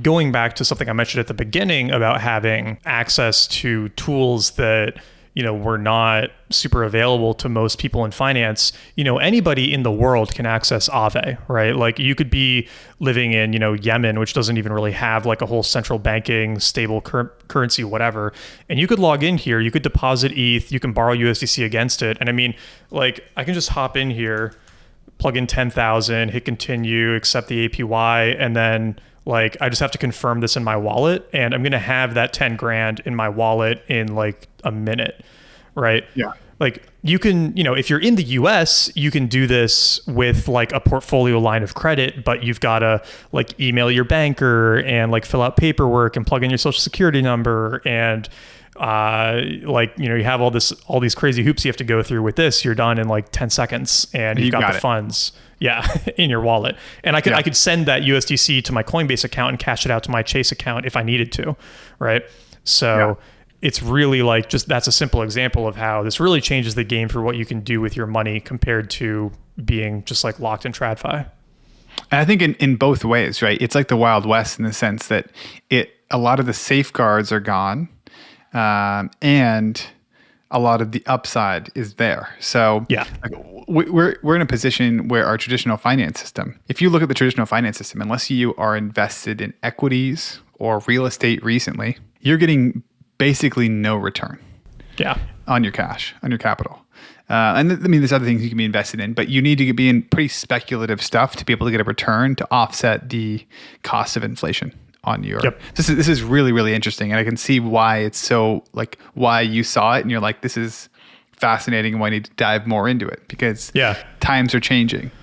going back to something I mentioned at the beginning about having access to tools that, were not super available to most people in finance, anybody in the world can access Aave, right? Like you could be living in, Yemen, which doesn't even really have like a whole central banking, stable currency, whatever. And you could log in here, you could deposit ETH, you can borrow USDC against it. And I mean, like I can just hop in here, plug in 10,000, hit continue, accept the APY, and then like I just have to confirm this in my wallet, and I'm gonna have that 10 grand in my wallet in like a minute, right? Yeah. Like you can, if you're in the US, you can do this with like a portfolio line of credit, but you've got to like email your banker and like fill out paperwork and plug in your social security number and you have all these crazy hoops you have to go through. With this, you're done in like 10 seconds and you've got the funds in your wallet. And I could send that USDC to my Coinbase account and cash it out to my Chase account if I needed to, right? So it's really like that's a simple example of how this really changes the game for what you can do with your money compared to being just like locked in TradFi. And I think in both ways, right? It's like the Wild West in the sense that a lot of the safeguards are gone. And a lot of the upside is there. So like we're in a position where our traditional finance system, if you look at the traditional finance system, unless you are invested in equities or real estate recently, you're getting basically no return on your cash, on your capital. And there's other things you can be invested in, but you need to be in pretty speculative stuff to be able to get a return to offset the cost of inflation on your. This is really, really interesting. And I can see why it's so like why you saw it and you're like, this is fascinating and why I need to dive more into it because times are changing.